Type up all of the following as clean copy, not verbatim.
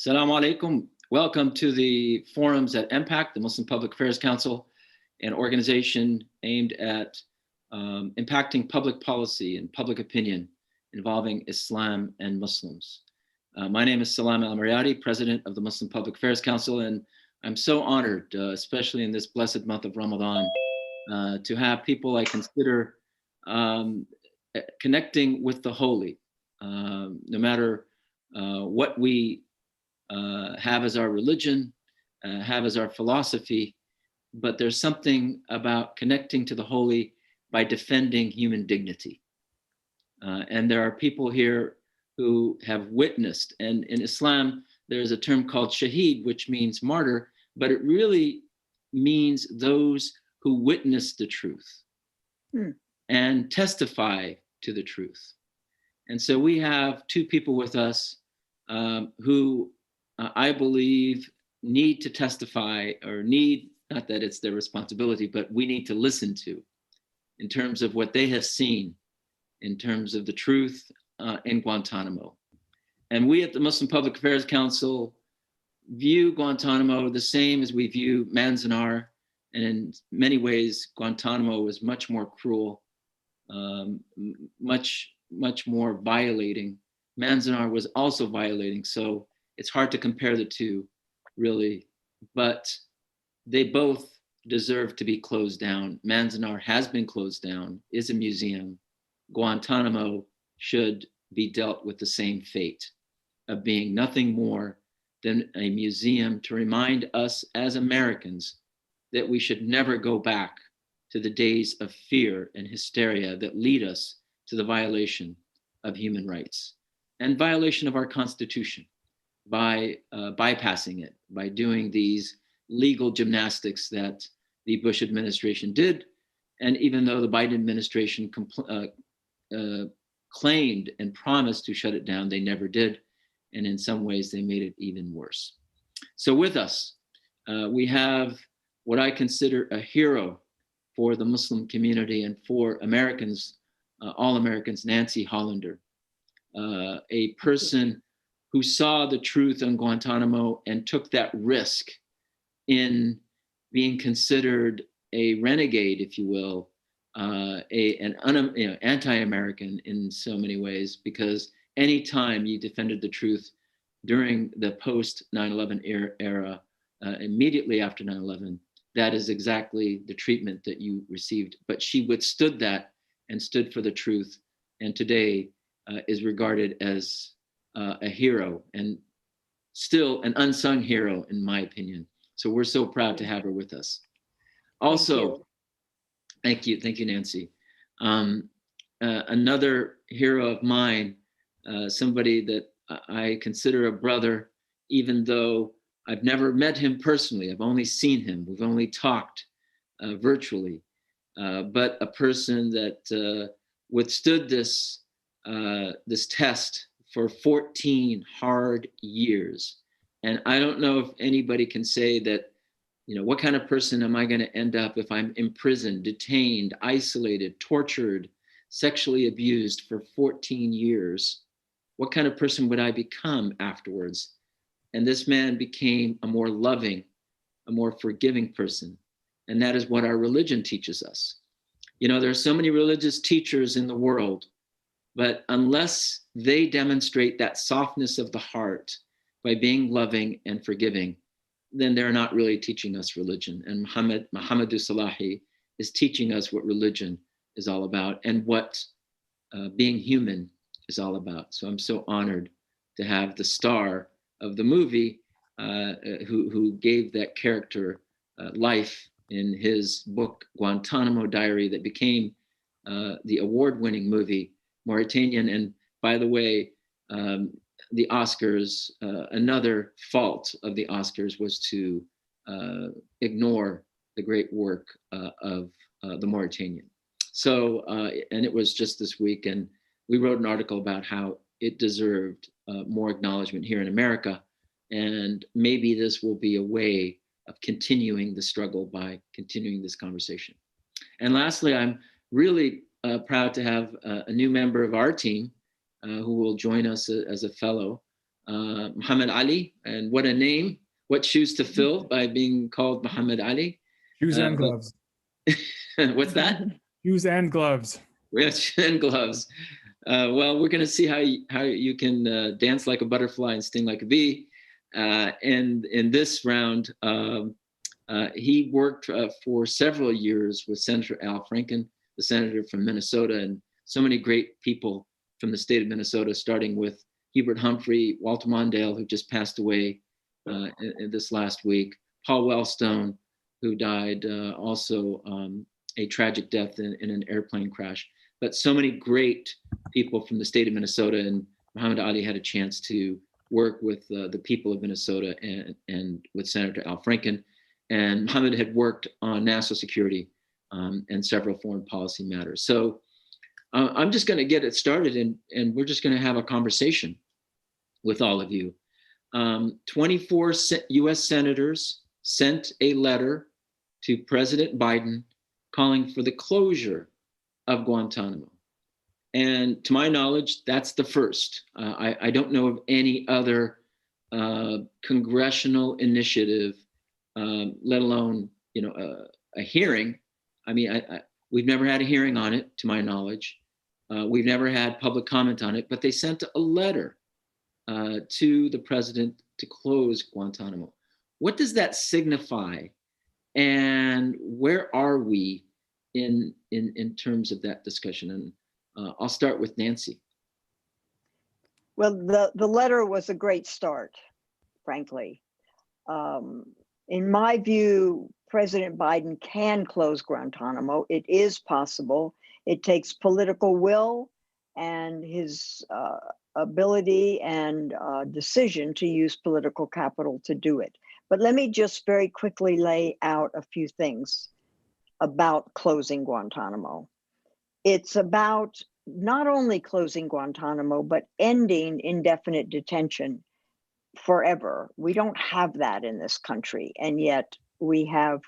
Assalamu alaikum. Welcome to the forums at MPAC, the Muslim Public Affairs Council, an organization aimed at impacting public policy and public opinion involving Islam and Muslims. My name is Salam Al-Mariati, president of the Muslim Public Affairs Council, and I'm so honored, especially in this blessed month of Ramadan, to have people I consider connecting with the holy, no matter what we have as our religion, have as our philosophy, but there's something about connecting to the holy by defending human dignity. And there are people here who have witnessed, and in Islam, there's a term called shaheed, which means martyr, but it really means those who witness the truth and testify to the truth. And so we have two people with us who I believe need to testify, or need, not that it's their responsibility, but we need to listen to in terms of what they have seen, in terms of the truth in Guantanamo. And we at the Muslim Public Affairs Council view Guantanamo the same as we view Manzanar, and in many ways, Guantanamo was much more cruel, much more violating. Manzanar was also violating, so it's hard to compare the two, really, but they both deserve to be closed down. Manzanar has been closed down, is a museum. Guantanamo should be dealt with the same fate of being nothing more than a museum to remind us as Americans that we should never go back to the days of fear and hysteria that lead us to the violation of human rights and violation of our Constitution by bypassing it, by doing these legal gymnastics that the Bush administration did. And even though the Biden administration claimed and promised to shut it down, they never did. And in some ways, they made it even worse. So with us, we have what I consider a hero for the Muslim community and for Americans, all Americans, Nancy Hollander, a person who saw the truth on Guantanamo and took that risk in being considered a renegade, if you will, an anti-American in so many ways, because anytime you defended the truth during the post 9/11 era, immediately after 9/11, that is exactly the treatment that you received. But she withstood that and stood for the truth, and today is regarded as a hero, and still an unsung hero, in my opinion. So we're so proud to have her with us. Also, thank you, Nancy. Another hero of mine, somebody that I consider a brother, even though I've never met him personally. I've only seen him. We've only talked virtually, but a person that withstood this test for 14 hard years. And I don't know if anybody can say that, what kind of person am I going to end up if I'm imprisoned, detained, isolated, tortured, sexually abused for 14 years? What kind of person would I become afterwards? And this man became a more loving, a more forgiving person. And that is what our religion teaches us. There are so many religious teachers in the world, but unless they demonstrate that softness of the heart by being loving and forgiving, then they're not really teaching us religion. And Mohamedou Ould Slahi is teaching us what religion is all about and what being human is all about. So I'm so honored to have the star of the movie who gave that character life in his book, Guantanamo Diary, that became the award-winning movie, Mauritanian. And by the way, the Oscars, another fault of the Oscars was to ignore the great work of the Mauritanian. So, and it was just this week, and we wrote an article about how it deserved more acknowledgement here in America. And maybe this will be a way of continuing the struggle by continuing this conversation. And lastly, I'm really proud to have a new member of our team who will join us as a fellow, Muhammad Ali, and what a name, what shoes to fill by being called Muhammad Ali. Shoes and gloves. What's that? Shoes and gloves. Yes, and gloves. Well, we're going to see how you can dance like a butterfly and sting like a bee. And in this round, he worked for several years with Senator Al Franken, the senator from Minnesota, and so many great people from the state of Minnesota, starting with Hubert Humphrey, Walter Mondale, who just passed away in this last week, Paul Wellstone, who died also a tragic death in an airplane crash. But so many great people from the state of Minnesota, and Muhammad Ali had a chance to work with the people of Minnesota and with Senator Al Franken. And Muhammad had worked on national security and several foreign policy matters. So I'm just going to get it started, and we're just going to have a conversation with all of you. 24 US senators sent a letter to President Biden calling for the closure of Guantanamo. And to my knowledge, that's the first. I don't know of any other congressional initiative, let alone a hearing. I mean, we've never had a hearing on it, to my knowledge. We've never had public comment on it, but they sent a letter to the president to close Guantanamo. What does that signify? And where are we in terms of that discussion? And I'll start with Nancy. Well, the letter was a great start, frankly. In my view, President Biden can close Guantanamo. It is possible. It takes political will and his ability and decision to use political capital to do it. But let me just very quickly lay out a few things about closing Guantanamo. It's about not only closing Guantanamo, but ending indefinite detention forever. We don't have that in this country, and yet we have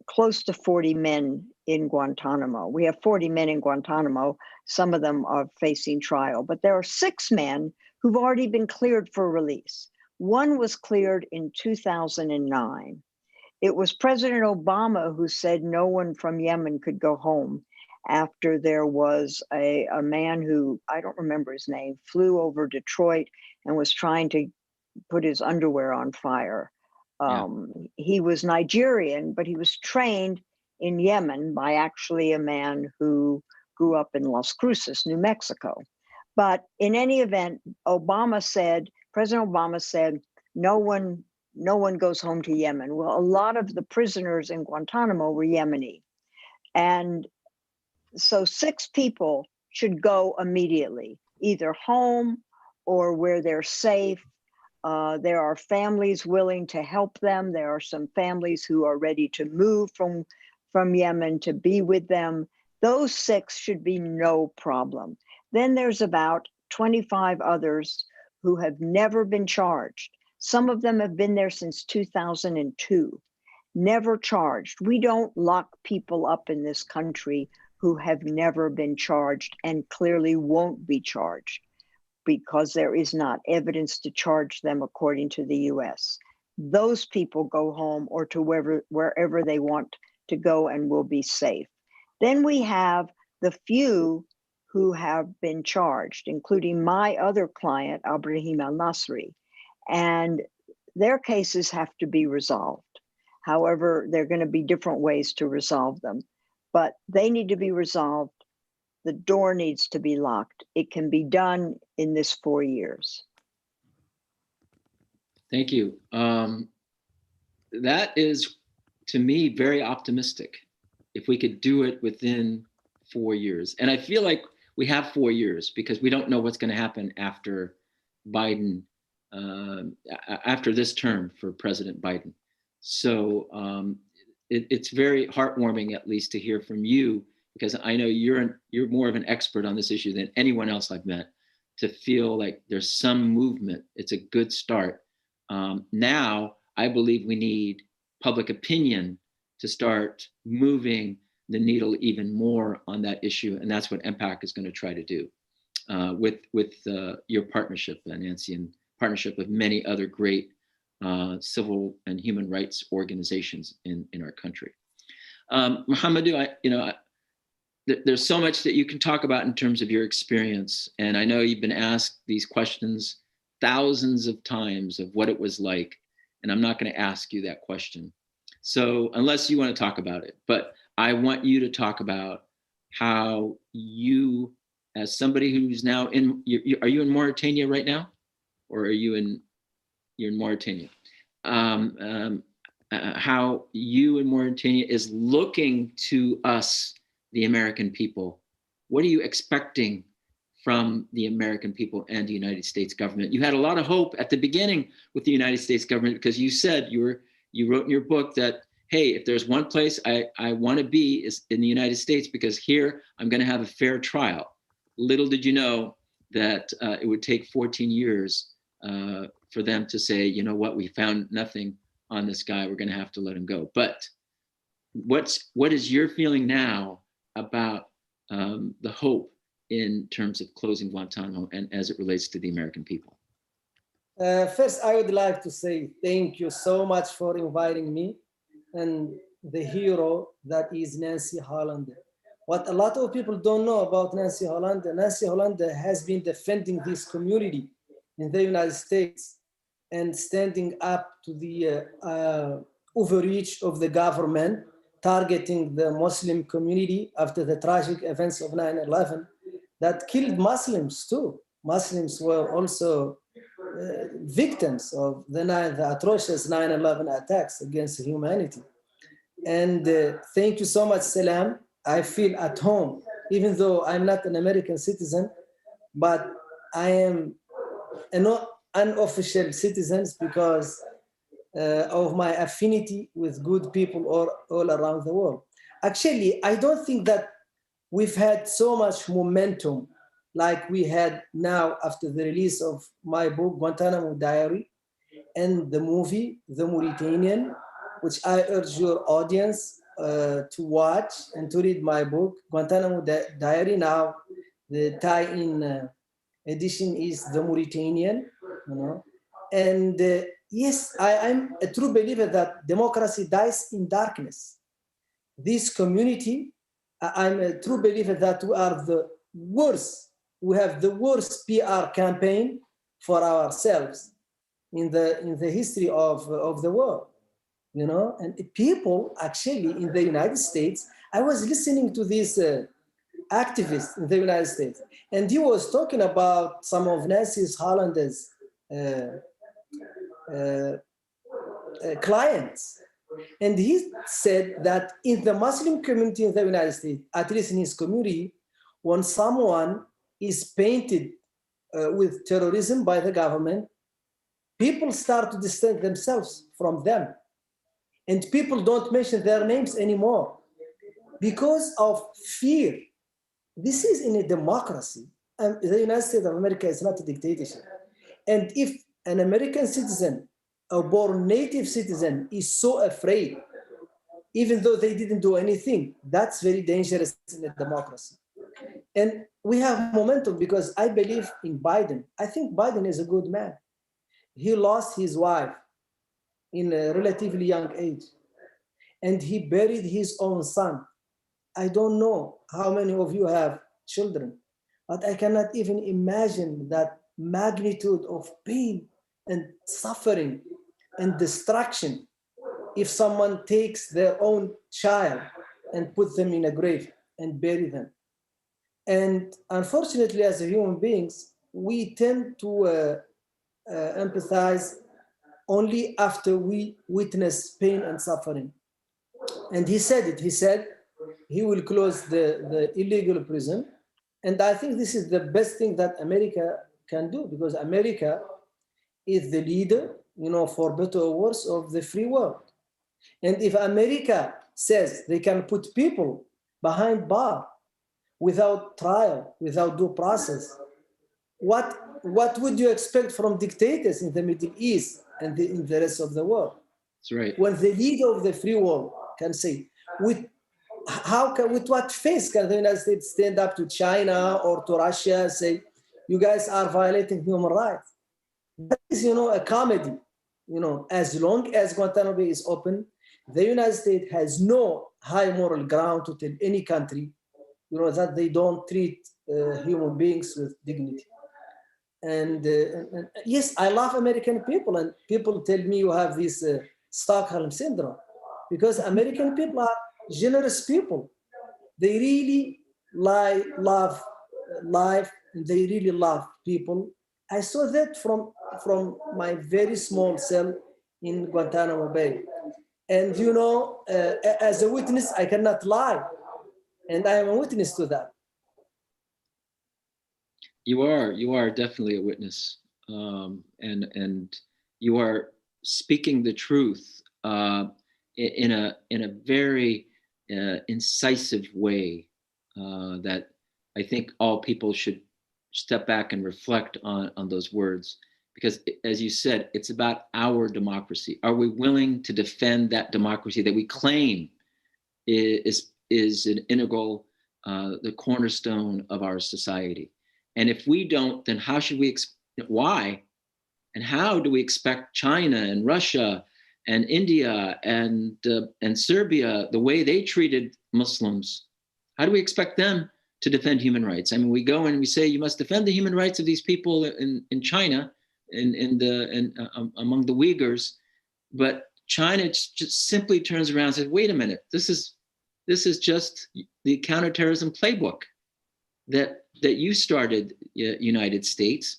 close to 40 men in Guantanamo. We have 40 men in Guantanamo. Some of them are facing trial, but there are 6 men who've already been cleared for release. One was cleared in 2009. It was President Obama who said no one from Yemen could go home after there was a man who, I don't remember his name, flew over Detroit and was trying to put his underwear on fire. He was Nigerian, but he was trained in Yemen by actually a man who grew up in Las Cruces, New Mexico. But in any event, President Obama said, no one goes home to Yemen. Well, a lot of the prisoners in Guantanamo were Yemeni. And so 6 people should go immediately, either home or where they're safe. There are families willing to help them. There are some families who are ready to move from Yemen to be with them. Those 6 should be no problem. Then there's about 25 others who have never been charged. Some of them have been there since 2002, never charged. We don't lock people up in this country who have never been charged and clearly won't be charged because there is not evidence to charge them according to the US. Those people go home or to wherever they want to go and will be safe. Then we have the few who have been charged, including my other client, Ibrahim al-Nasri, and their cases have to be resolved. However, there are going to be different ways to resolve them, but they need to be resolved. The door needs to be locked. It can be done in this 4 years. Thank you. That is, to me, very optimistic. If we could do it within 4 years. And I feel like we have 4 years because we don't know what's going to happen after Biden, after this term for President Biden. So it's very heartwarming, at least, to hear from you, because I know you're more of an expert on this issue than anyone else I've met, to feel like there's some movement. It's a good start. Now, I believe we need public opinion to start moving the needle even more on that issue. And that's what MPAC is going to try to do. with your partnership, Nancy, and partnership with many other great civil and human rights organizations in our country. Mohamedou, there's so much that you can talk about in terms of your experience, and I know you've been asked these questions thousands of times of what it was like, and I'm not going to ask you that question. So unless you want to talk about it, but I want you to talk about how you, as somebody who's now are you in Mauritania right now, or you're in Mauritania? How you in Mauritania is looking to us, the American people. What are you expecting from the American people and the United States government? You had a lot of hope at the beginning with the United States government, because you said you wrote in your book that, hey, if there's one place I want to be is in the United States, because here I'm going to have a fair trial. Little did you know that it would take 14 years for them to say, you know what, we found nothing on this guy, we're going to have to let him go. But what is your feeling now about the hope in terms of closing Guantanamo and as it relates to the American people? First, I would like to say thank you so much for inviting me and the hero that is Nancy Hollander. What a lot of people don't know about Nancy Hollander has been defending this community in the United States and standing up to the overreach of the government, targeting the Muslim community after the tragic events of 9/11 that killed Muslims too. Muslims were also victims of the atrocious 9/11 attacks against humanity. And thank you so much, Salam. I feel at home, even though I'm not an American citizen, but I am an unofficial citizen because of my affinity with good people all around the world. Actually, I don't think that we've had so much momentum like we had now after the release of my book, Guantanamo Diary, and the movie, The Mauritanian, which I urge your audience to watch and to read my book, Guantanamo Diary. Now, the tie-in edition is The Mauritanian, And yes, I'm a true believer that democracy dies in darkness. This community, I'm a true believer that we are the worst. We have the worst PR campaign for ourselves in the history of the world, And people actually in the United States, I was listening to this activist in the United States, and he was talking about some of Nancy Hollander's clients. And he said that in the Muslim community in the United States, at least in his community, when someone is painted with terrorism by the government, people start to distance themselves from them. And people don't mention their names anymore because of fear. This is in a democracy. And the United States of America is not a dictatorship. And if an American citizen, a born native citizen, is so afraid, even though they didn't do anything, that's very dangerous in a democracy. And we have momentum because I believe in Biden. I think Biden is a good man. He lost his wife in a relatively young age, and he buried his own son. I don't know how many of you have children, but I cannot even imagine that magnitude of pain and suffering and destruction if someone takes their own child and put them in a grave and bury them. And unfortunately, as human beings, we tend to empathize only after we witness pain and suffering. And he said it. He said he will close the illegal prison. And I think this is the best thing that America can do, because America is the leader, for better or worse, of the free world. And if America says they can put people behind bar without trial, without due process, what would you expect from dictators in the Middle East and in the rest of the world? That's right. When the leader of the free world can say, with what face can the United States stand up to China or to Russia and say, you guys are violating human rights. That is, a comedy. As long as Guantanamo Bay is open, the United States has no high moral ground to tell any country, that they don't treat human beings with dignity. And yes, I love American people, and people tell me you have this Stockholm syndrome, because American people are generous people. They really love life, and they really love people. I saw that from my very small cell in Guantanamo Bay. And as a witness, I cannot lie, and I am a witness to that. You are definitely a witness, and you are speaking the truth in a very incisive way that I think all people should step back and reflect on those words, because as you said, it's about our democracy. Are we willing to defend that democracy that we claim is an integral, the cornerstone of our society? And if we don't, then how should we, why? And how do we expect China and Russia and India and Serbia, the way they treated Muslims, how do we expect them to defend human rights? I mean, we go and we say, you must defend the human rights of these people in China, among the Uyghurs, but China just simply turns around and says, wait a minute, this is just the counterterrorism playbook that you started, United States.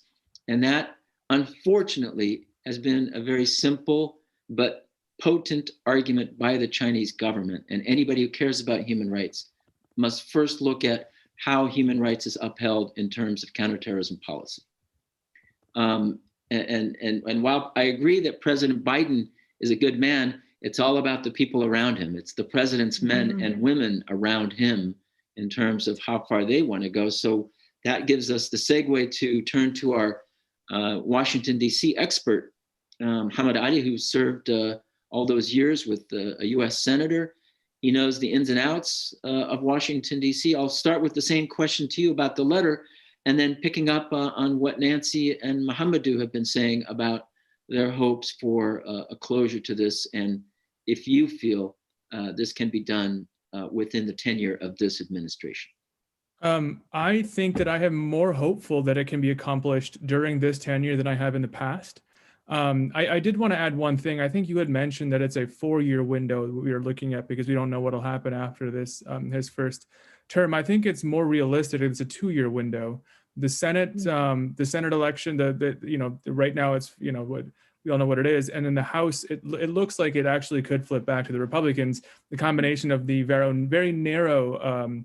And that, unfortunately, has been a very simple but potent argument by the Chinese government. And anybody who cares about human rights must first look at how human rights is upheld in terms of counterterrorism policy. And while I agree that President Biden is a good man, it's all about the people around him. It's the president's men and women around him in terms of how far they want to go. So that gives us the segue to turn to our Washington, D.C. expert, Hamid Ali, who served all those years with a U.S. senator. He knows the ins and outs of Washington, D.C. I'll start with the same question to you about the letter, and then picking up on what Nancy and Mohamedou have been saying about their hopes for a closure to this, and if you feel this can be done within the tenure of this administration. I think that I am more hopeful that it can be accomplished during this tenure than I have in the past. I did want to add one thing. I think you had mentioned that it's a 4-year window that we are looking at because we don't know what will happen after this, his first term. I think it's more realistic. It's a 2-year window. The Senate election, right now it's, what we all know what it is. And in the House, it looks like it actually could flip back to the Republicans. The combination of the very narrow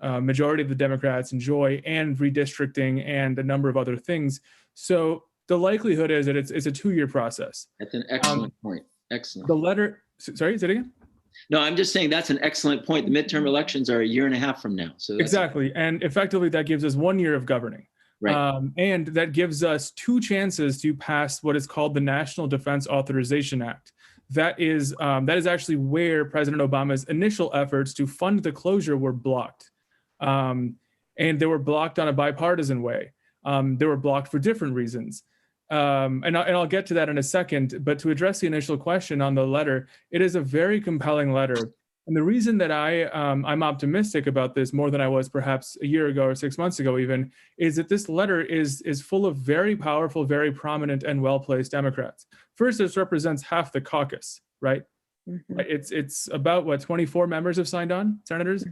majority of the Democrats enjoy, and redistricting, and a number of other things. So the likelihood is that it's a 2-year process. That's an excellent point. Excellent. The letter, sorry, say it again? No, I'm just saying that's an excellent point. The midterm elections are 1.5 years from now. So exactly. And effectively that gives us 1 year of governing. Right. And that gives us 2 chances to pass what is called the National Defense Authorization Act. That is actually where President Obama's initial efforts to fund the closure were blocked. And they were blocked on a bipartisan way. They were blocked for different reasons. And I'll get to that in a second, but to address the initial question on the letter, it is a very compelling letter. And the reason that I'm optimistic about this more than I was perhaps a year ago or 6 months ago even, is that this letter is full of very powerful, very prominent and well-placed Democrats. First, this represents half the caucus, right? Mm-hmm. It's about, 24 members have signed on, senators?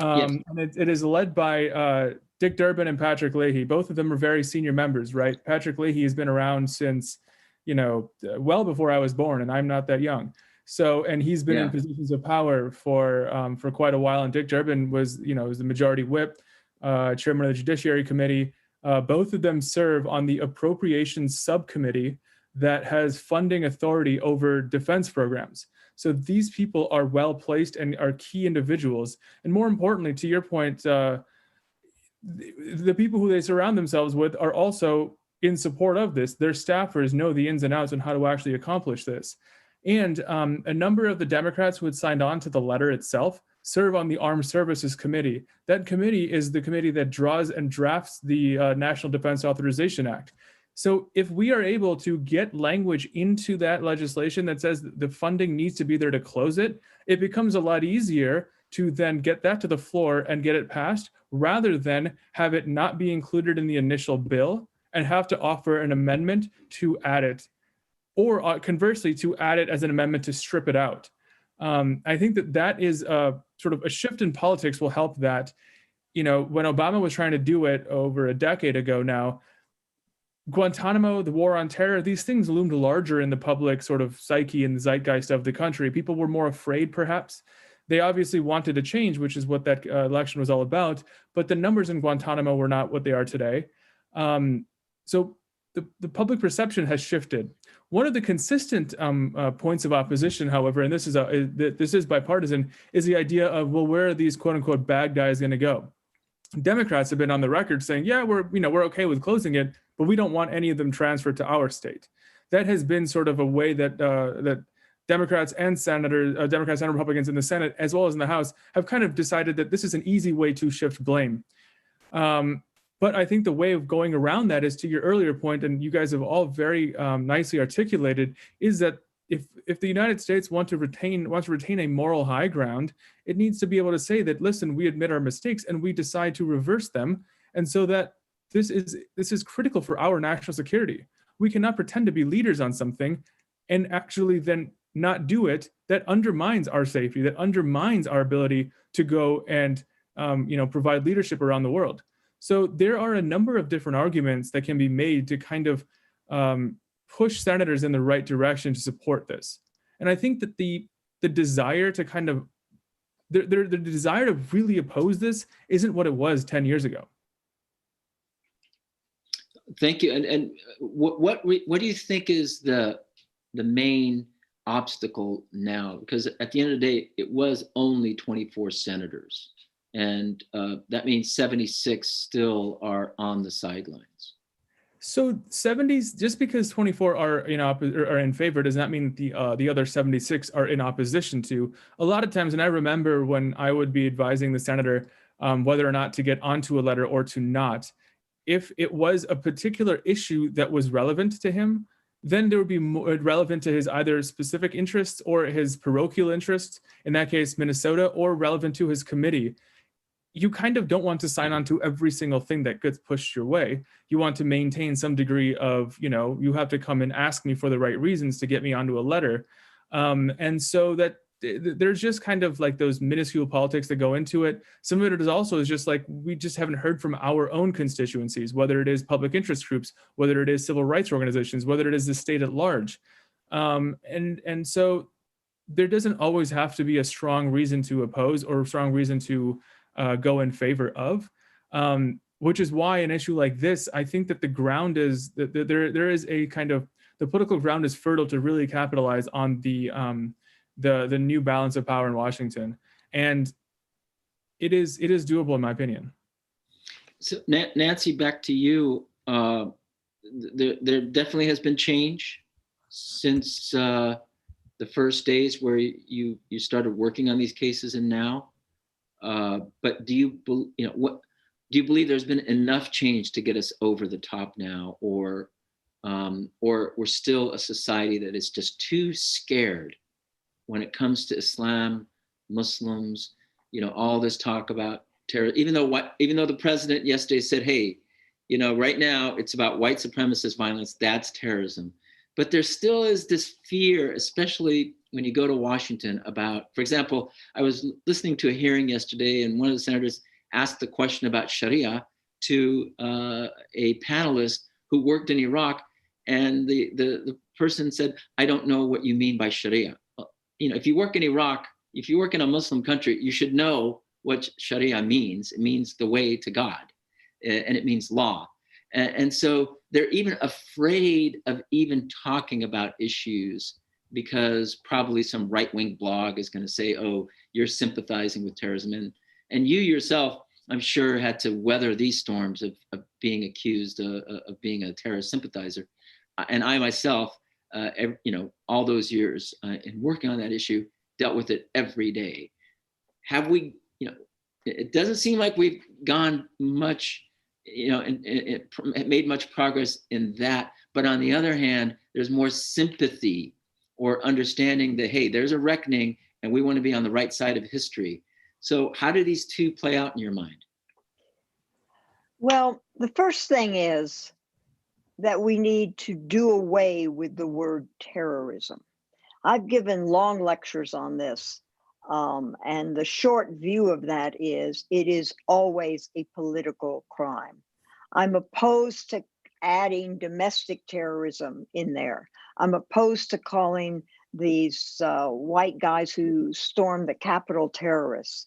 Yes. And it is led by Dick Durbin and Patrick Leahy. Both of them are very senior members, right? Patrick Leahy has been around since, well before I was born, and I'm not that young. So, and he's been in positions of power for quite a while. And Dick Durbin was the majority whip, chairman of the Judiciary Committee. Both of them serve on the Appropriations Subcommittee that has funding authority over defense programs. So these people are well placed and are key individuals. And more importantly, to your point, the people who they surround themselves with are also in support of this. Their staffers know the ins and outs on how to actually accomplish this. And a number of the Democrats who had signed on to the letter itself serve on the Armed Services Committee. That committee is the committee that draws and drafts the National Defense Authorization Act. So if we are able to get language into that legislation that says the funding needs to be there to close it, it becomes a lot easier to then get that to the floor and get it passed, rather than have it not be included in the initial bill and have to offer an amendment to add it, or conversely, to add it as an amendment to strip it out. I think that is sort of a shift in politics will help that. When Obama was trying to do it over a decade ago now, Guantanamo, the war on terror, these things loomed larger in the public sort of psyche and the zeitgeist of the country. People were more afraid, perhaps. They obviously wanted a change, which is what that election was all about. But the numbers in Guantanamo were not what they are today. So the public perception has shifted. One of the consistent points of opposition, however, and this is bipartisan, is the idea of, well, where are these quote unquote bad guys going to go? Democrats have been on the record saying, yeah, we're okay with closing it, but we don't want any of them transferred to our state. That has been sort of a way that that Democrats and Republicans in the Senate, as well as in the House, have kind of decided that this is an easy way to shift blame. But I think the way of going around that is, to your earlier point, and you guys have all very nicely articulated, is that if the United States wants to retain a moral high ground, it needs to be able to say that, listen, we admit our mistakes and we decide to reverse them, and so that this is critical for our national security. We cannot pretend to be leaders on something and actually then not do it. That undermines our safety, that undermines our ability to go and provide leadership around the world. So there are a number of different arguments that can be made to kind of push senators in the right direction to support this. And I think that the desire to kind of, the desire to really oppose this isn't what it was 10 years ago. Thank you. And what do you think is the main obstacle now? Because at the end of the day, it was only 24 senators. And that means 76 still are on the sidelines. So 70s, just because 24 are in favor, does not mean the other 76 are in opposition to. A lot of times, and I remember when I would be advising the senator whether or not to get onto a letter or to not, if it was a particular issue that was relevant to him, then there would be more relevant to his either specific interests or his parochial interests, in that case, Minnesota, or relevant to his committee. You kind of don't want to sign on to every single thing that gets pushed your way. You want to maintain some degree of, you have to come and ask me for the right reasons to get me onto a letter. And so that there's just kind of like those minuscule politics that go into it. Some of it is also just like, we just haven't heard from our own constituencies, whether it is public interest groups, whether it is civil rights organizations, whether it is the state at large. And so there doesn't always have to be a strong reason to oppose or a strong reason to go in favor of, which is why an issue like this, I think that the ground is that there is a kind of, the political ground is fertile to really capitalize on the new balance of power in Washington, and it is doable in my opinion. So Nancy, back to you. There definitely has been change since the first days where you started working on these cases and now. But do you believe there's been enough change to get us over the top now, or we're still a society that is just too scared when it comes to Islam, Muslims, all this talk about terror, even though the president yesterday said, hey, right now it's about white supremacist violence, that's terrorism. But there still is this fear, especially when you go to Washington, about, for example, I was listening to a hearing yesterday and one of the senators asked the question about Sharia to a panelist who worked in Iraq. And the person said, I don't know what you mean by Sharia. If you work in Iraq, if you work in a Muslim country, you should know what Sharia means. It means the way to God, and it means law. And so they're even afraid of even talking about issues because probably some right-wing blog is going to say, oh, you're sympathizing with terrorism. And you yourself, I'm sure, had to weather these storms of being accused of being a terrorist sympathizer. And I myself, all those years in working on that issue, dealt with it every day. have we, it doesn't seem like we've gone much, and made much progress in that. But on the other hand, there's more sympathy or understanding that, hey, there's a reckoning and we want to be on the right side of history. So how do these two play out in your mind? Well, the first thing is that we need to do away with the word terrorism. I've given long lectures on this, and the short view of that is it is always a political crime. I'm opposed to adding domestic terrorism in there. I'm opposed to calling these white guys who stormed the Capitol terrorists.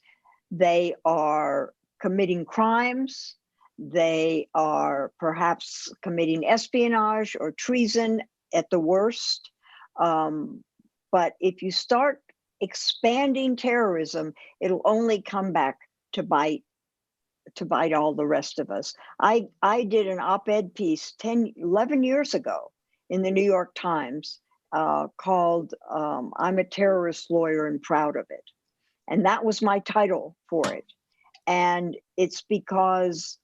They are committing crimes. They are perhaps committing espionage or treason at the worst. But if you start expanding terrorism, it'll only come back to bite all the rest of us. I did an op-ed piece 11 years ago in the New York Times called I'm a Terrorist Lawyer and Proud of It. And that was my title for it. And it's because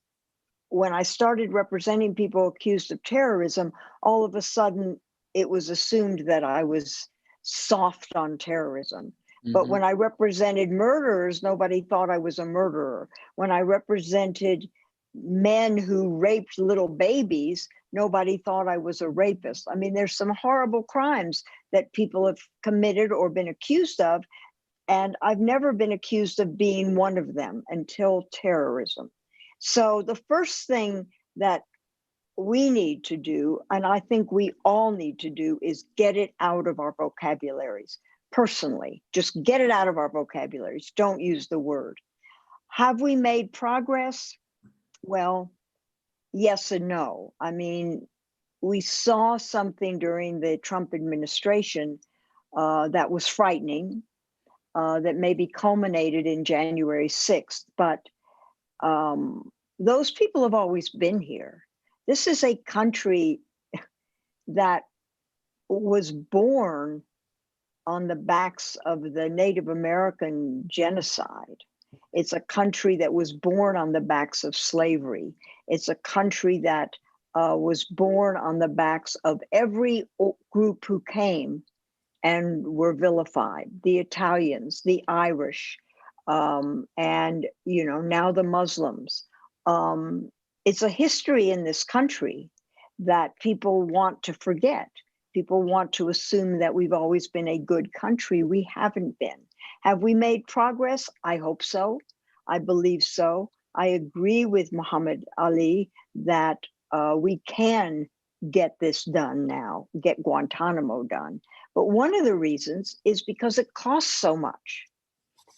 when I started representing people accused of terrorism, all of a sudden it was assumed that I was soft on terrorism. But when I represented murderers, nobody thought I was a murderer. When I represented men who raped little babies, nobody thought I was a rapist. I mean, there's some horrible crimes that people have committed or been accused of, and I've never been accused of being one of them until terrorism. So the first thing that we need to do, and I think we all need to do, is get it out of our vocabularies. Personally, just get it out of our vocabularies. Don't use the word. Have we made progress? Well, yes and no. I mean, we saw something during the Trump administration that was frightening, that maybe culminated in January 6th, but those people have always been here. This is a country that was born on the backs of the Native American genocide. It's a country that was born on the backs of slavery. It's a country that was born on the backs of every group who came and were vilified, the Italians, the Irish, and now the Muslims. It's a history in this country that people want to forget. People want to assume that we've always been a good country. We haven't been. Have we made progress? I hope so. I believe so. I agree with Muhammad Ali that we can get this done now, get Guantanamo done. But one of the reasons is because it costs so much.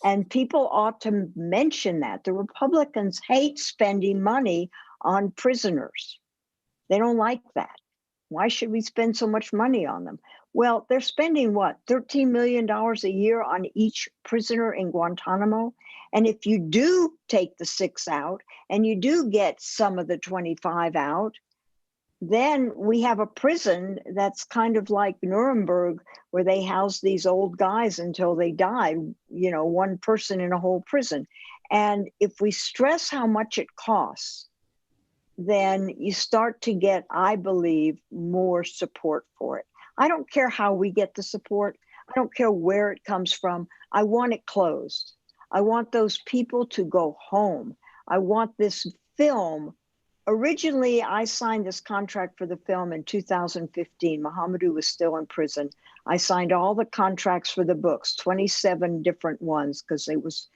And people ought to mention that. The Republicans hate spending money on prisoners. They don't like that. Why should we spend so much money on them? Well, they're spending what, $13 million a year on each prisoner in Guantanamo? And if you do take the 6 out and you do get some of the 25 out, then we have a prison that's kind of like Nuremberg, where they house these old guys until they die, one person in a whole prison. And if we stress how much it costs, then you start to get, I believe, more support for it. I don't care how we get the support. I don't care where it comes from. I want it closed. I want those people to go home. I want this film. Originally, I signed this contract for the film in 2015. Mohamedou was still in prison. I signed all the contracts for the books, 27 different ones, because it was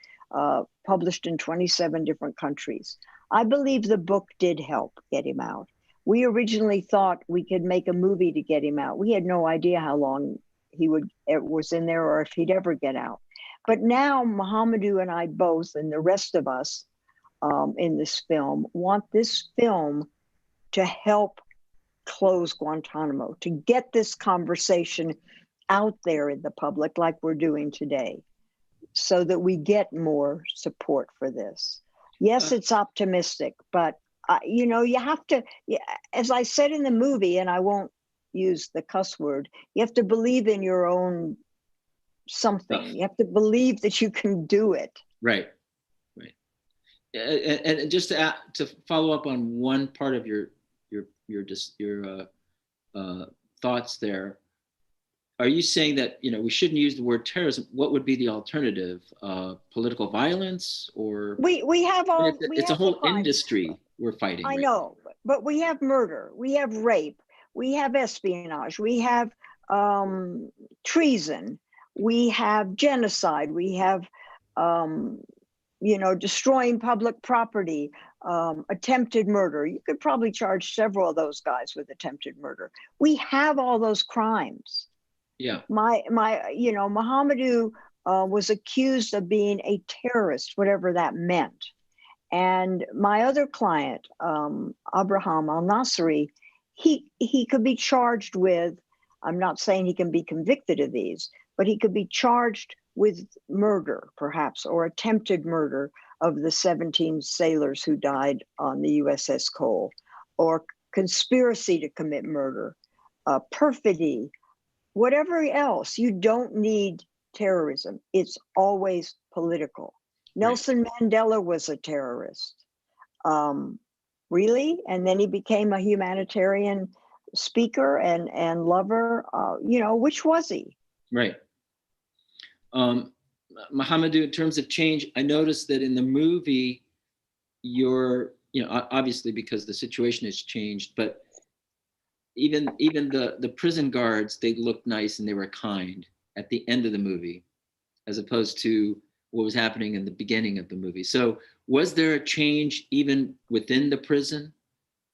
published in 27 different countries. I believe the book did help get him out. We originally thought we could make a movie to get him out. We had no idea how long it was in there or if he'd ever get out. But now Mohamedou and I both, and the rest of us in this film, want this film to help close Guantanamo, to get this conversation out there in the public like we're doing today, so that we get more support for this. Yes, it's optimistic, but you have to, as I said in the movie, and I won't use the cuss word, you have to believe in your own something. You have to believe that you can do it. Right. Right. And just to follow up on one part of your thoughts there, are you saying that we shouldn't use the word terrorism? What would be the alternative? Political violence, or we have all it's a whole industry we're fighting. I right know, but we have murder, we have rape, we have espionage, we have treason, we have genocide, we have destroying public property, attempted murder. You could probably charge several of those guys with attempted murder. We have all those crimes. Yeah. Mohamedou was accused of being a terrorist, whatever that meant. And my other client, Abraham al-Nasri, he could be charged with, I'm not saying he can be convicted of these, but he could be charged with murder, perhaps, or attempted murder of the 17 sailors who died on the USS Cole, or conspiracy to commit murder, perfidy, whatever else. You don't need terrorism. It's always political. Nelson Mandela was a terrorist. Really? And then he became a humanitarian speaker and lover. Which was he? Right. Mohamedou, in terms of change, I noticed that in the movie, you're, obviously because the situation has changed, but even the prison guards, they looked nice and they were kind at the end of the movie, as opposed to what was happening in the beginning of the movie. So was there a change even within the prison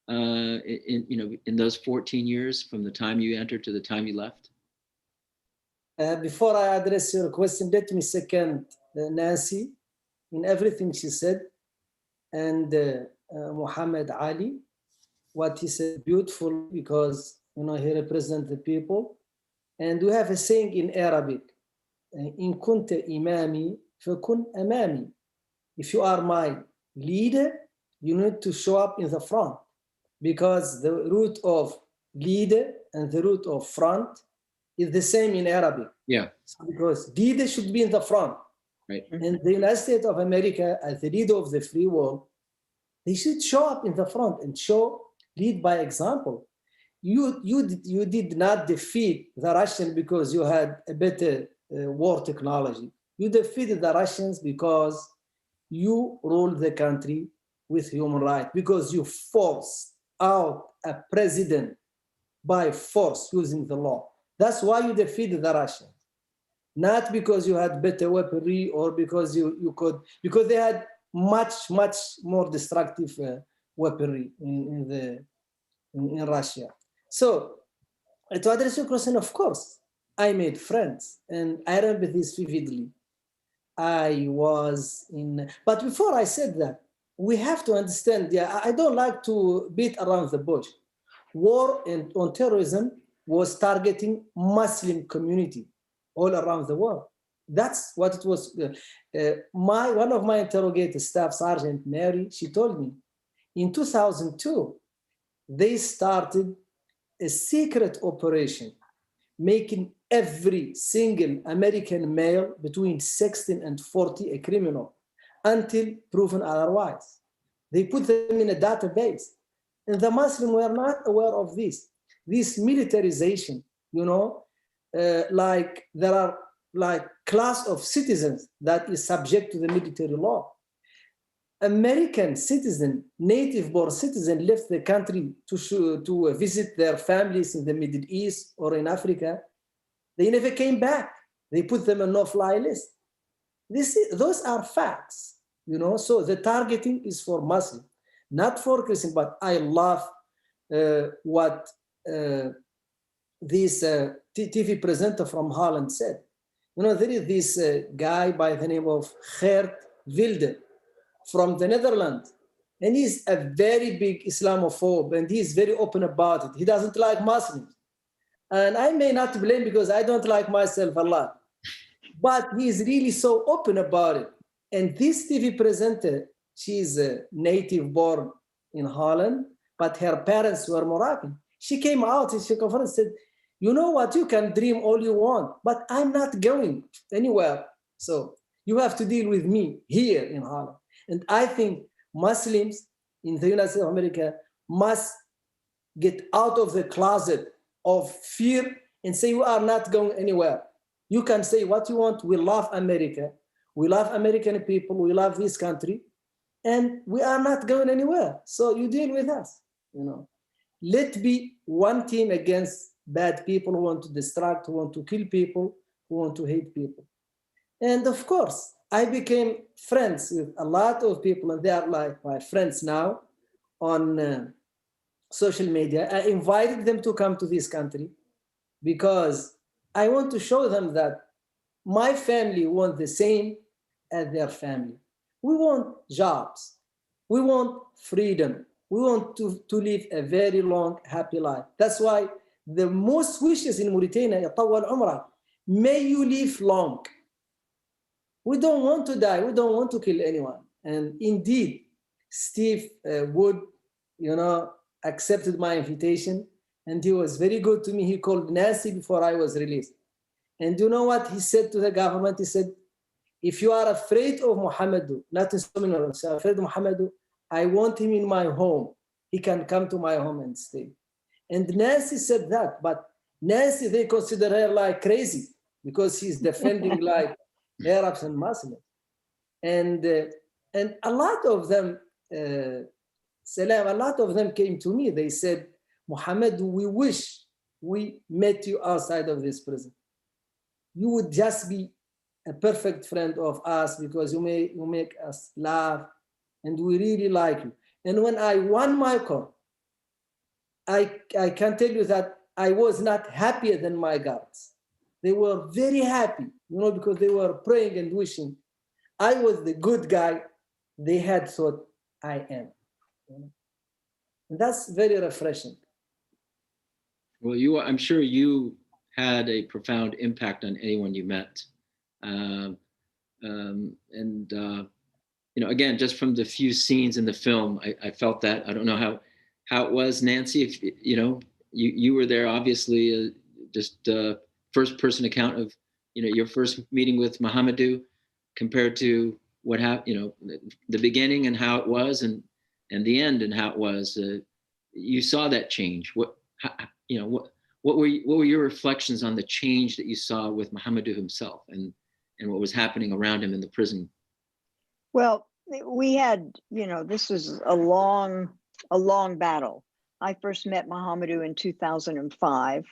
in those 14 years from the time you entered to the time you left? Before I address your question, let me second Nancy in everything she said, and Muhammad Ali, what he said beautiful, because he represents the people. And we have a saying in Arabic, "In kunta imami, fakun amami." If you are my leader, you need to show up in the front, because the root of leader and the root of front is the same in Arabic. Yeah. So because leader should be in the front. Right. And the United States of America, as the leader of the free world, they should show up in the front and lead by example. You did not defeat the Russians because you had a better war technology. You defeated the Russians because you ruled the country with human rights, because you forced out a president by force using the law. That's why you defeated the Russians. Not because you had better weaponry or because you could, because they had much more destructive weaponry in Russia. So to address your question, of course, I made friends, and I remember this vividly. But before I said that, we have to understand, I don't like to beat around the bush. War on terrorism was targeting Muslim community all around the world. That's what it was. One of my interrogator staff, Sergeant Mary, she told me, in 2002, they started a secret operation, making every single American male between 16 and 40 a criminal until proven otherwise. They put them in a database. And the Muslims were not aware of this. This militarization, like there are like class of citizens that is subject to the military law. American citizen, native-born citizen, left the country to visit their families in the Middle East or in Africa. They never came back. They put them on no-fly list. Those are facts, So the targeting is for Muslim, not for Christian. But I love what this TV presenter from Holland said. There is this guy by the name of Geert Wilde from the Netherlands. And he's a very big Islamophobe, and he's very open about it. He doesn't like Muslims. And I may not blame, because I don't like myself a lot. But he's really so open about it. And this TV presenter, she's a native born in Holland, but her parents were Moroccan. She came out and she confronted and said, you know what, you can dream all you want, but I'm not going anywhere. So You have to deal with me here in Holland. And I think Muslims in the United States of America must get out of the closet of fear and say, we are not going anywhere. You can say what you want. We love America. We love American people. We love this country. And we are not going anywhere. So you deal with us, you know. Let be one team against bad people who want to distract, who want to kill people, who want to hate people. And of course, I became friends with a lot of people, and they are like my friends now on social media. I invited them to come to this country because I want to show them that my family want the same as their family. We want jobs. We want freedom. We want to live a very long, happy life. That's why the most wishes in Mauritania, يطول عمرك, may you live long. We don't want to die. We don't want to kill anyone. And indeed, Steve Wood, you know, accepted my invitation, and he was very good to me. He called Nancy before I was released. And you know what he said to the government? He said, if you are afraid of Mohamedou, not in so many words, afraid of Mohamedou, I want him in my home. He can come to my home and stay. And Nancy said that, but Nancy, they consider her like crazy because she's defending like Arabs and Muslims. And a lot of them, Salam, a lot of them came to me. They said, Mohamedou, we wish we met you outside of this prison. You would just be a perfect friend of us because you make us laugh and we really like you. And when I won my court, I can tell you that I was not happier than my guards. They were very happy, you know, because they were praying and wishing. I was the good guy they had thought I am. You know? And that's very refreshing. Well, I'm sure you had a profound impact on anyone you met. You know, again, just from the few scenes in the film, I felt that. I don't know how it was, Nancy. If you know, you were there, obviously, just first person account of, you know, your first meeting with Mohamedou compared to what happened, you know, the beginning and how it was, and the end and how it was. You saw that change. What were your reflections on the change that you saw with Mohamedou himself and what was happening around him in the prison? Well, we had, you know, this was a long battle. I first met Mohamedou in 2005,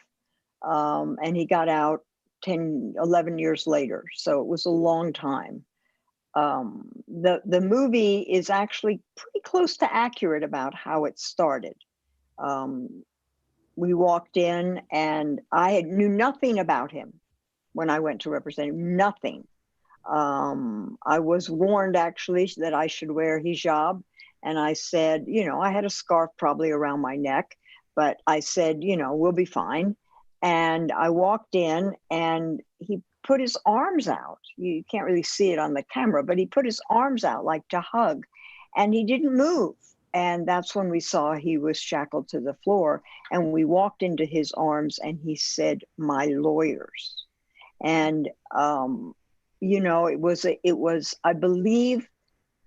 and he got out 11 years later. So it was a long time. The movie is actually pretty close to accurate about how it started. We walked in and I knew nothing about him when I went to represent him, nothing. I was warned actually that I should wear hijab. And I said, you know, I had a scarf probably around my neck, but I said, you know, we'll be fine. And I walked in and he put his arms out. You can't really see it on the camera, but he put his arms out like to hug, and he didn't move. And that's when we saw he was shackled to the floor, and we walked into his arms and he said, my lawyers. And, you know, it was, I believe,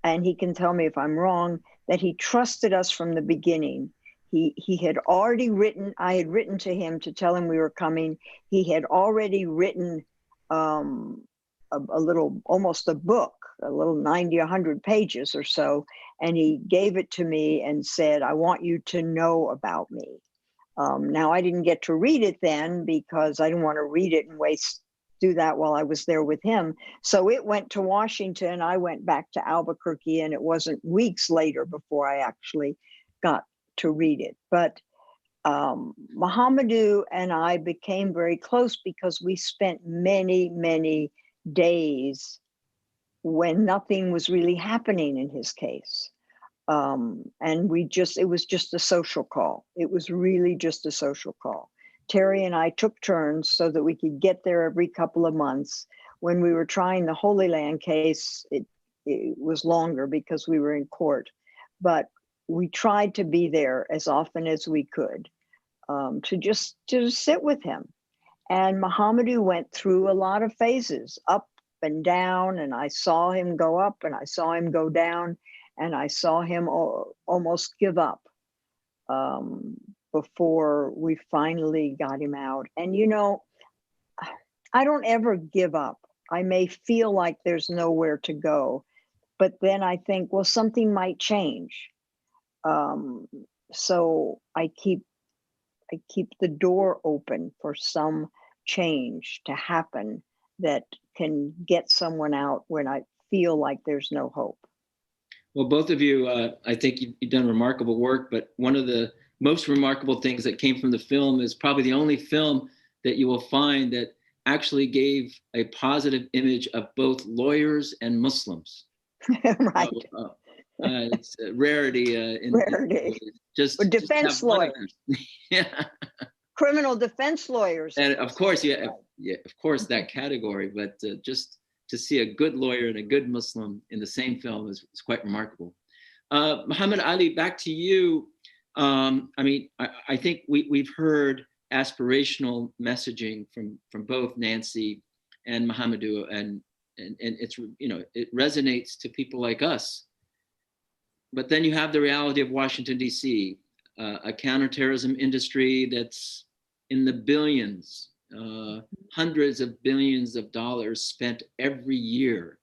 and he can tell me if I'm wrong, that he trusted us from the beginning. He had already written, I had written to him to tell him we were coming. He had already written a little, almost a book, a little 90, 100 pages or so. And he gave it to me and said, I want you to know about me. Now, I didn't get to read it then because I didn't want to read it and do that while I was there with him. So it went to Washington. I went back to Albuquerque, and it wasn't weeks later before I actually got to read it. But Mohamedou and I became very close because we spent many, many days when nothing was really happening in his case. And it was just a social call. It was really just a social call. Terry and I took turns so that we could get there every couple of months. When we were trying the Holy Land case, it was longer because we were in court, but we tried to be there as often as we could to sit with him. And Mohamedou went through a lot of phases, up and down, and I saw him go up and I saw him go down, and I saw him almost give up before we finally got him out. And, you know, I don't ever give up. I may feel like there's nowhere to go, but then I think, well, something might change. So I keep the door open for some change to happen that can get someone out when I feel like there's no hope. Well, both of you, I think you've done remarkable work, but one of the most remarkable things that came from the film is probably the only film that you will find that actually gave a positive image of both lawyers and Muslims. Right. It's a rarity. Rarity. Just defense lawyers. Yeah. Criminal defense lawyers. And of course, yeah, of course, that category, but just to see a good lawyer and a good Muslim in the same film is quite remarkable. Muhammad Ali, back to you. I mean, I think we've heard aspirational messaging from both Nancy and Mohamedou, and it's, you know, it resonates to people like us. But then you have the reality of Washington, D.C., a counterterrorism industry that's in the billions, hundreds of billions of dollars spent every year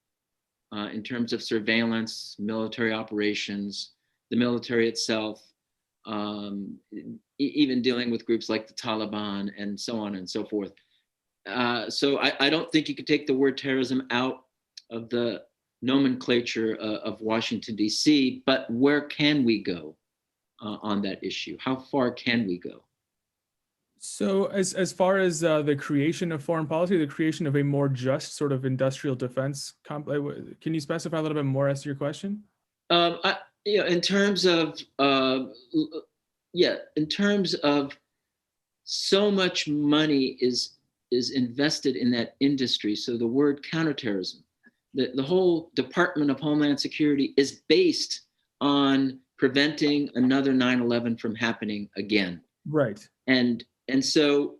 in terms of surveillance, military operations, the military itself, even dealing with groups like the Taliban and so on and so forth. So I don't think you could take the word terrorism out of the nomenclature of Washington, D.C., but where can we go on that issue? How far can we go? So as far as the creation of foreign policy, the creation of a more just sort of industrial defense complex, can you specify a little bit more as to your question? You know, in terms of so much money is invested in that industry. So the word counterterrorism, the whole Department of Homeland Security is based on preventing another 9/11 from happening again. Right. And so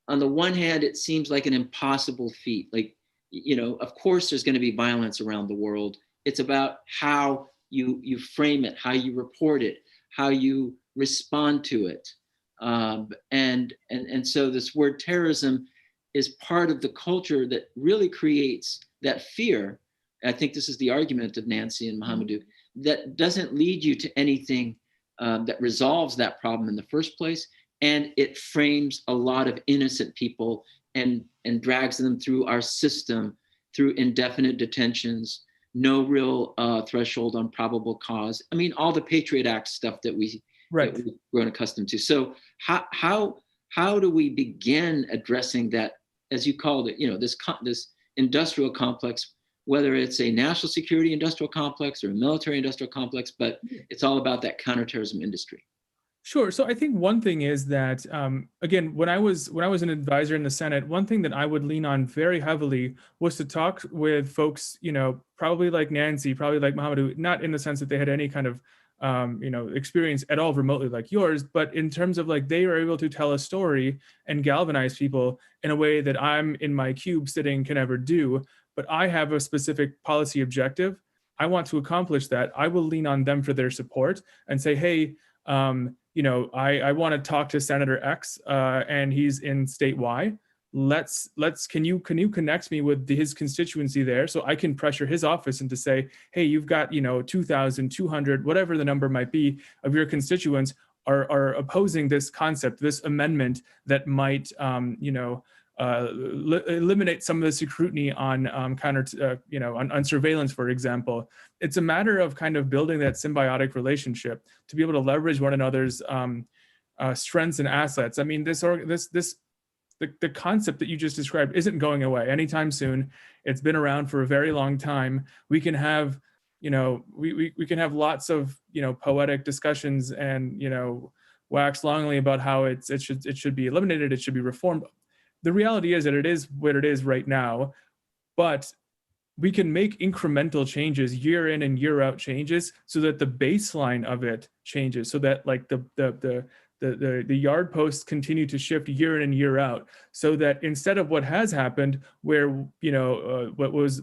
on the one hand, it seems like an impossible feat. Like, you know, of course there's going to be violence around the world. It's about how you frame it, how you report it, how you respond to it. And so this word terrorism is part of the culture that really creates that fear. I think this is the argument of Nancy and Mohamedou, that doesn't lead you to anything that resolves that problem in the first place. And it frames a lot of innocent people and drags them through our system, through indefinite detentions, no real threshold on probable cause. I mean, all the Patriot Act stuff that we've grown accustomed to. So how do we begin addressing that, as you called it, you know, this industrial complex, whether it's a national security industrial complex or a military industrial complex, but it's all about that counterterrorism industry. Sure. So I think one thing is that, again, when I was an advisor in the Senate, one thing that I would lean on very heavily was to talk with folks, you know, probably like Nancy, probably like Mohamedou, not in the sense that they had any kind of, you know, experience at all remotely like yours, but in terms of like they were able to tell a story and galvanize people in a way that I'm in my cube sitting can never do. But I have a specific policy objective. I want to accomplish that. I will lean on them for their support and say, hey, you know, I want to talk to Senator X and he's in state Y. Can you connect me with his constituency there so I can pressure his office and to say, hey, you've got, you know, 2,200, whatever the number might be of your constituents are opposing this concept, this amendment that might, you know, eliminate some of the scrutiny on you know, on surveillance, for example. It's a matter of kind of building that symbiotic relationship to be able to leverage one another's strengths and assets. I mean, the concept that you just described isn't going away anytime soon. It's been around for a very long time. We can have, you know, we can have lots of, you know, poetic discussions and, you know, wax longly about how it should be eliminated, it should be reformed. The reality is that it is what it is right now, but we can make incremental changes, year in and year out changes, so that the baseline of it changes, so that like the The yard posts continue to shift year in and year out, so that instead of what has happened, where what was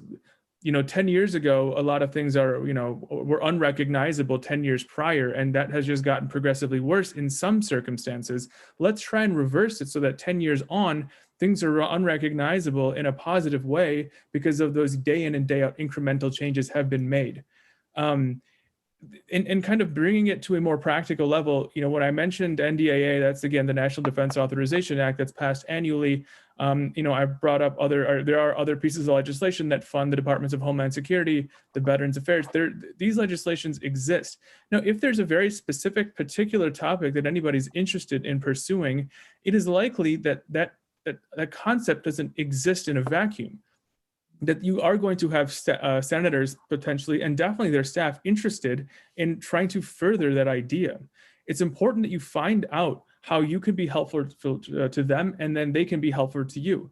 10 years ago, a lot of things were unrecognizable 10 years prior, and that has just gotten progressively worse in some circumstances. Let's try and reverse it so that 10 years on, things are unrecognizable in a positive way because of those day in and day out incremental changes have been made. And kind of bringing it to a more practical level, when I mentioned NDAA, that's again the National Defense Authorization Act that's passed annually. I brought up there are other pieces of legislation that fund the Departments of Homeland Security, the Veterans Affairs. These legislations exist. Now, if there's a very specific, particular topic that anybody's interested in pursuing, it is likely that concept doesn't exist in a vacuum. That you are going to have senators potentially, and definitely their staff, interested in trying to further that idea. It's important that you find out how you can be helpful to them, and then they can be helpful to you.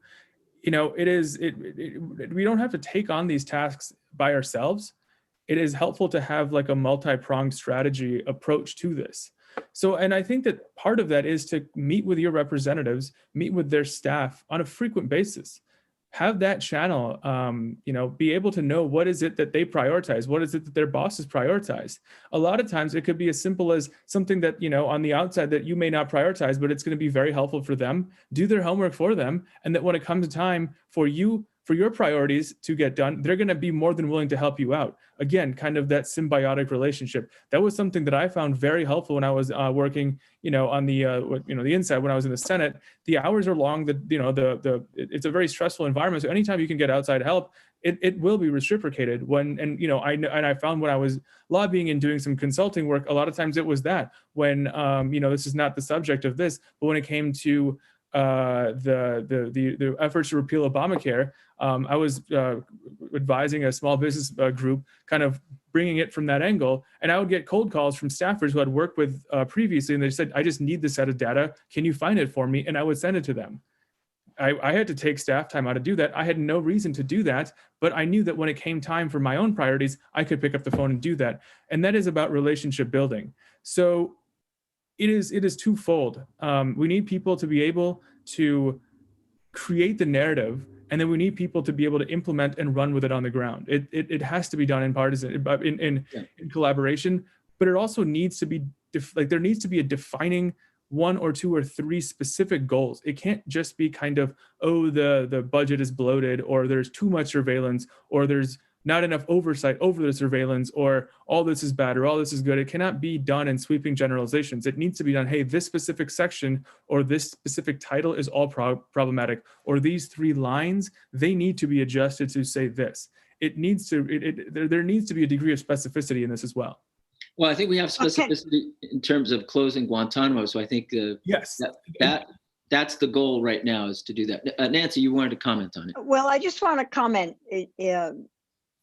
We don't have to take on these tasks by ourselves. It is helpful to have like a multi-pronged strategy approach to this. So, and I think that part of that is to meet with your representatives, meet with their staff on a frequent basis. Have that channel, be able to know what is it that they prioritize, what is it that their bosses prioritize. A lot of times it could be as simple as something that, on the outside that you may not prioritize, but it's going to be very helpful for them. Do their homework for them. And that when it comes time for your priorities to get done, they're going to be more than willing to help you out. Again, kind of that symbiotic relationship. That was something that I found very helpful when I was working, on the inside when I was in the Senate. The hours are long. It's a very stressful environment. So anytime you can get outside help, it will be reciprocated. I found when I was lobbying and doing some consulting work, a lot of times it was that when this is not the subject of this, but when it came to the efforts to repeal Obamacare, I was advising a small business group, kind of bringing it from that angle, and I would get cold calls from staffers who had worked with previously, and they said, "I just need this set of data. Can you find it for me?" And I would send it to them. I had to take staff time out to do that. I had no reason to do that, but I knew that when it came time for my own priorities, I could pick up the phone and do that. And that is about relationship building. So it is twofold. We need people to be able to create the narrative, and then we need people to be able to implement and run with it on the ground. It has to be done in collaboration, but it also needs to be there needs to be a defining 1 or 2 or 3 specific goals. It can't just be kind of, the budget is bloated, or there's too much surveillance, or there's not enough oversight over the surveillance, or all this is bad, or all this is good. It cannot be done in sweeping generalizations. It needs to be done, hey, this specific section or this specific title is all problematic, or these 3 lines, they need to be adjusted to say this. There needs to be a degree of specificity in this as well. Well, I think we have specificity in terms of closing Guantanamo. So I think yes, that's the goal right now, is to do that. Nancy, you wanted to comment on it. Well, I just want to comment.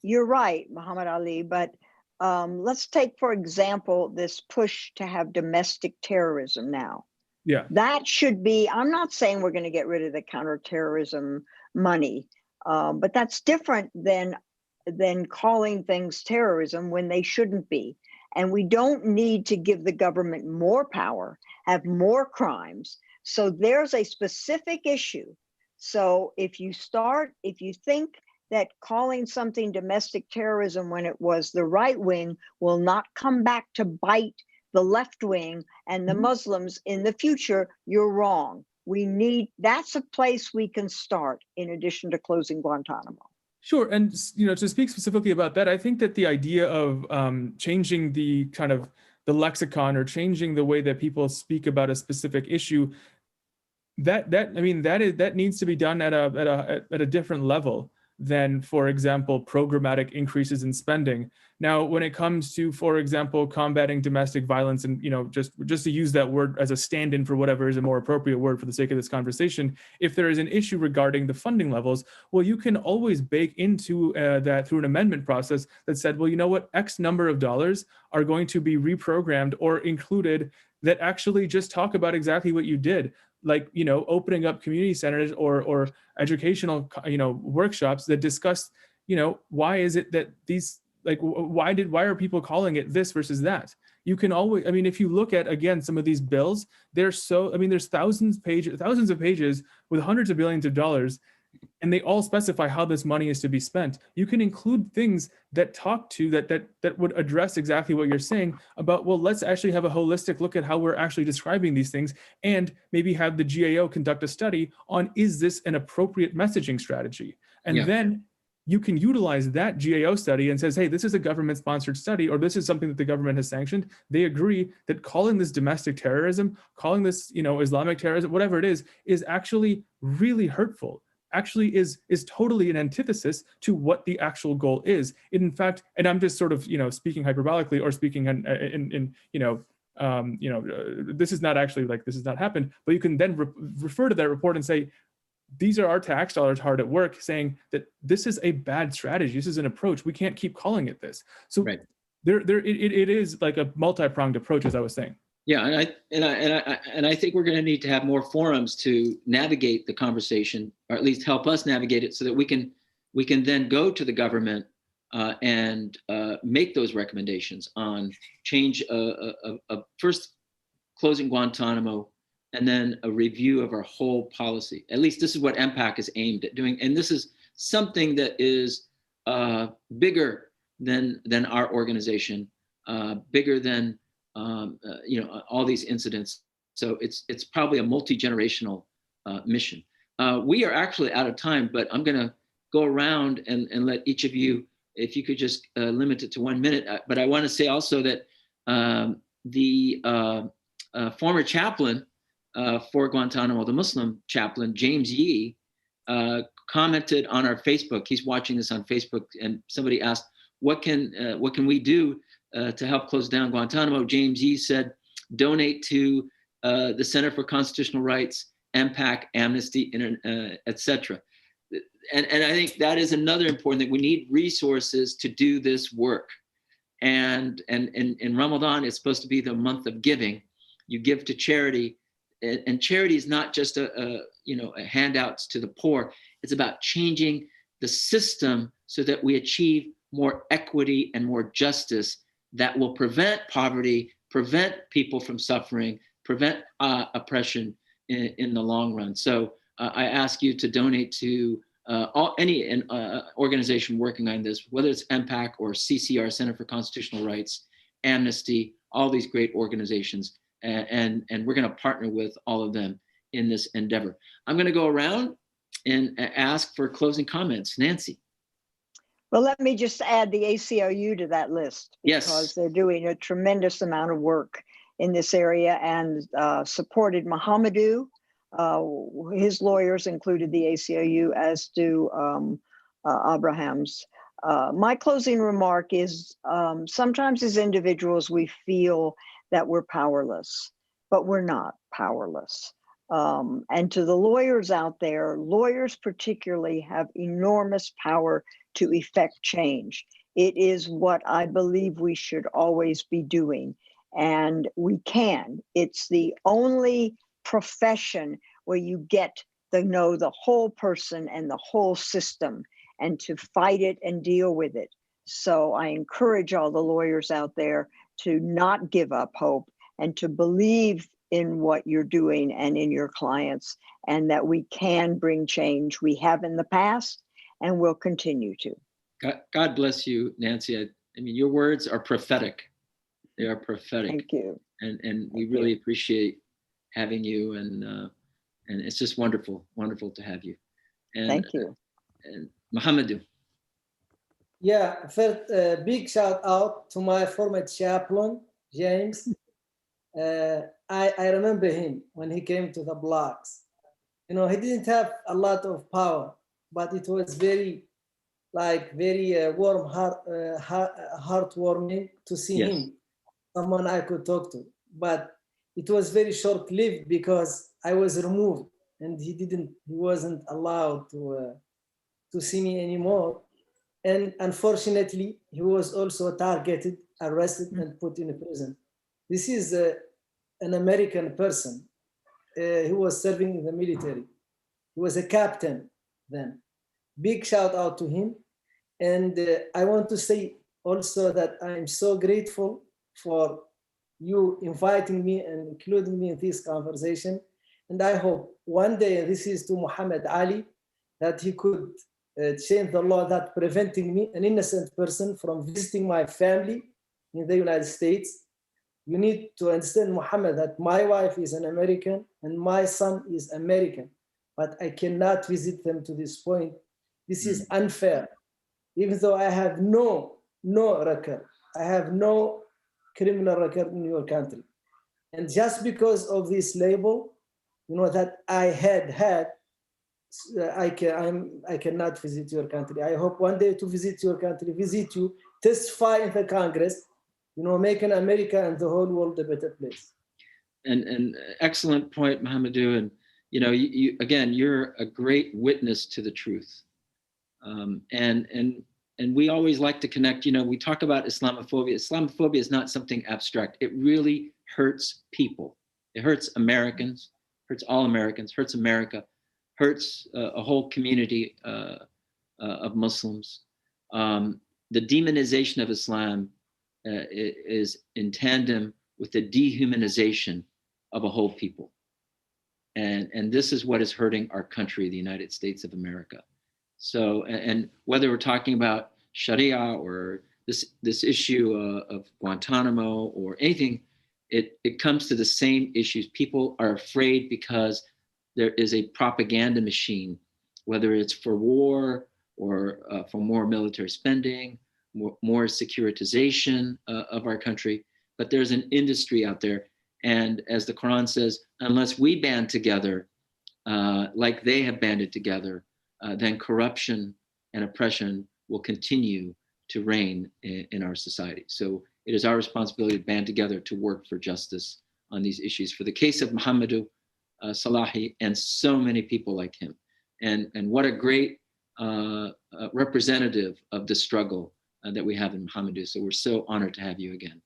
You're right, Muhammad Ali, but let's take, for example, this push to have domestic terrorism now. Yeah. That should be, I'm not saying we're going to get rid of the counterterrorism money, but that's different than calling things terrorism when they shouldn't be. And we don't need to give the government more power, have more crimes. So there's a specific issue. So if you think that calling something domestic terrorism when it was the right wing will not come back to bite the left wing and the Muslims in the future, you're wrong. That's a place we can start in addition to closing Guantanamo. Sure. And, to speak specifically about that, I think that the idea of changing the kind of the lexicon, or changing the way that people speak about a specific issue, that needs to be done at a different level than, for example, programmatic increases in spending. Now, when it comes to, for example, combating domestic violence, and just to use that word as a stand-in for whatever is a more appropriate word for the sake of this conversation, if there is an issue regarding the funding levels, well, you can always bake into that through an amendment process that said, well, you know what, X number of dollars are going to be reprogrammed or included that actually just talk about exactly what you did. Like, opening up community centers or educational, workshops that discuss, why is it that these like, why are people calling it this versus that? You can always, I mean, if you look at, again, some of these bills, they're so, I mean, there's thousands of pages with hundreds of billions of dollars, and they all specify how this money is to be spent. You can include things that talk to that would address exactly what you're saying about, well, let's actually have a holistic look at how we're actually describing these things, and maybe have the GAO conduct a study on, is this an appropriate messaging strategy? And then you can utilize that GAO study and says, hey, this is a government sponsored study, or this is something that the government has sanctioned. They agree that calling this domestic terrorism, calling this, you know, Islamic terrorism, whatever it is actually really hurtful, actually is totally an antithesis to what the actual goal is. In fact, and I'm just sort of, you know, speaking hyperbolically, or speaking in this is not actually, like, this has not happened, but you can then refer to that report and say, these are our tax dollars hard at work saying that this is a bad strategy. This is an approach. We can't keep calling it this. So it is like a multi-pronged approach, as I was saying. Yeah, and I think we're going to need to have more forums to navigate the conversation, or at least help us navigate it, so that we can then go to the government and make those recommendations on change, first closing Guantanamo, and then a review of our whole policy. At least this is what MPAC is aimed at doing, and this is something that is bigger than our organization, bigger than all these incidents. So it's probably a multi-generational mission. We are actually out of time, but I'm going to go around and let each of you, if you could just limit it to 1 minute. But I want to say also that the former chaplain for Guantanamo, the Muslim chaplain, James Yee, commented on our Facebook. He's watching this on Facebook, and somebody asked, what can we do to help close down Guantanamo? James Yee said, donate to the Center for Constitutional Rights, MPAC, Amnesty, etc. And I think that is another important thing. We need resources to do this work. And in Ramadan, it's supposed to be the month of giving. You give to charity, and charity is not just a handouts to the poor. It's about changing the system so that we achieve more equity and more justice that will prevent poverty, prevent people from suffering, prevent oppression in the long run. So I ask you to donate to any organization working on this, whether it's MPAC or CCR, Center for Constitutional Rights, Amnesty, all these great organizations. And we're going to partner with all of them in this endeavor. I'm going to go around and ask for closing comments. Nancy. Well, let me just add the ACLU to that list, because they're doing a tremendous amount of work in this area, and supported Mohamedou. His lawyers included the ACLU, as do Abraham's. My closing remark is, sometimes as individuals, we feel that we're powerless, but we're not powerless. And to the lawyers out there, lawyers particularly have enormous power to effect change. It is what I believe we should always be doing. And we can. It's the only profession where you get to know the whole person and the whole system, and to fight it and deal with it. So I encourage all the lawyers out there to not give up hope, and to believe in what you're doing and in your clients, and that we can bring change. We have in the past, and will continue to. God bless you, Nancy. I mean, your words are prophetic. They are prophetic. Thank you. And we really appreciate having you, and it's just wonderful to have you. And, thank you. And Mohamedou. Yeah, first, big shout out to my former chaplain, James. I remember him when he came to the blocks. He didn't have a lot of power, but it was very warm, heartwarming to see him, someone I could talk to. But it was very short-lived, because I was removed, and he wasn't allowed to see me anymore. And unfortunately, he was also targeted, arrested, and put in a prison. This is an American person. He was serving in the military. He was a captain then. Big shout out to him. And I want to say also that I'm so grateful for you inviting me and including me in this conversation. And I hope one day, this is to Muhammad Ali, that he could change the law that preventing me, an innocent person, from visiting my family in the United States. You need to understand, Muhammad, that my wife is an American and my son is American, but I cannot visit them to this point. This is unfair. Even though I have no record, I have no criminal record in your country. And just because of this label, that I had, I cannot visit your country. I hope one day to visit your country, visit you, testify in the Congress, making America and the whole world a better place. And excellent point, Mohamedou. And you again, you're a great witness to the truth. And we always like to connect. We talk about Islamophobia. Islamophobia is not something abstract. It really hurts people. It hurts Americans, hurts all Americans, hurts America, hurts a whole community of Muslims. The demonization of Islam is in tandem with the dehumanization of a whole people. And this is what is hurting our country, the United States of America. So, and whether we're talking about Sharia or this issue of Guantanamo or anything, it comes to the same issues. People are afraid because there is a propaganda machine, whether it's for war or for more military spending, more securitization of our country. But there's an industry out there. And as the Quran says, unless we band together, like they have banded together, then corruption and oppression will continue to reign in our society. So it is our responsibility to band together to work for justice on these issues. For the case of Mohamedou Slahi and so many people like him. And what a great representative of the struggle that we have in Mohamedou. So we're so honored to have you again.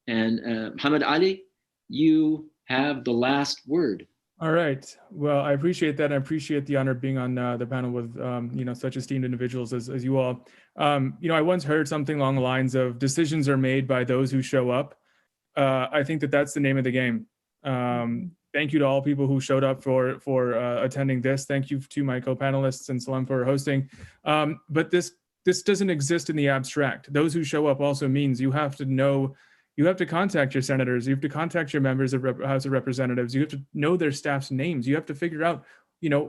And Muhammad Ali, you have the last word. All right. Well, I appreciate that. I appreciate the honor of being on the panel with, such esteemed individuals as you all. I once heard something along the lines of decisions are made by those who show up. I think that's the name of the game. Thank you to all people who showed up for attending this. Thank you to my co-panelists and Salam for hosting. But this doesn't exist in the abstract. Those who show up also means you have to contact your senators. You have to contact your members of House of Representatives. You have to know their staff's names. You have to figure out,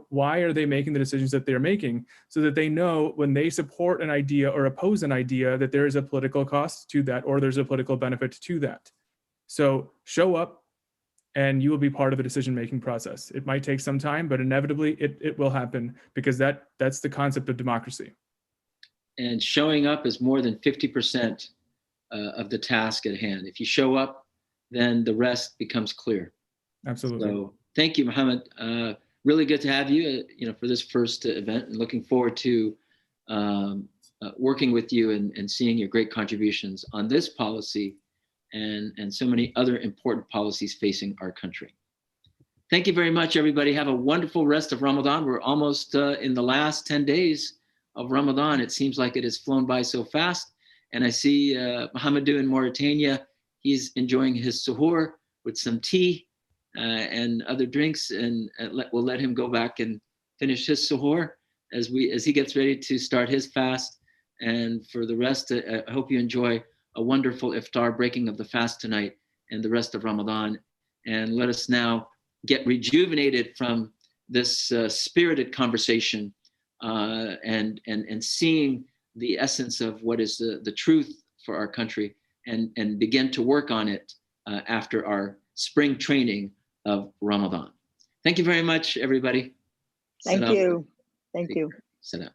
why are they making the decisions that they're making, so that they know when they support an idea or oppose an idea that there is a political cost to that, or there's a political benefit to that. So show up and you will be part of the decision-making process. It might take some time, but inevitably it will happen, because that's the concept of democracy. And showing up is more than 50% of the task at hand. If you show up, then the rest becomes clear. Absolutely. So thank you, Mohammed. Really good to have you, for this first event, and looking forward to working with you and seeing your great contributions on this policy and so many other important policies facing our country. Thank you very much, everybody. Have a wonderful rest of Ramadan. We're almost in the last 10 days of Ramadan. It seems like it has flown by so fast. And I see Mohamedou in Mauritania. He's enjoying his suhoor with some tea and other drinks, and we'll let him go back and finish his suhoor as he gets ready to start his fast. And for the rest, I hope you enjoy a wonderful iftar, breaking of the fast tonight and the rest of Ramadan. And let us now get rejuvenated from this spirited conversation and seeing the essence of what is the truth for our country, and begin to work on it after our spring training of Ramadan. Thank you very much, everybody. Thank you. Thank you. Salam.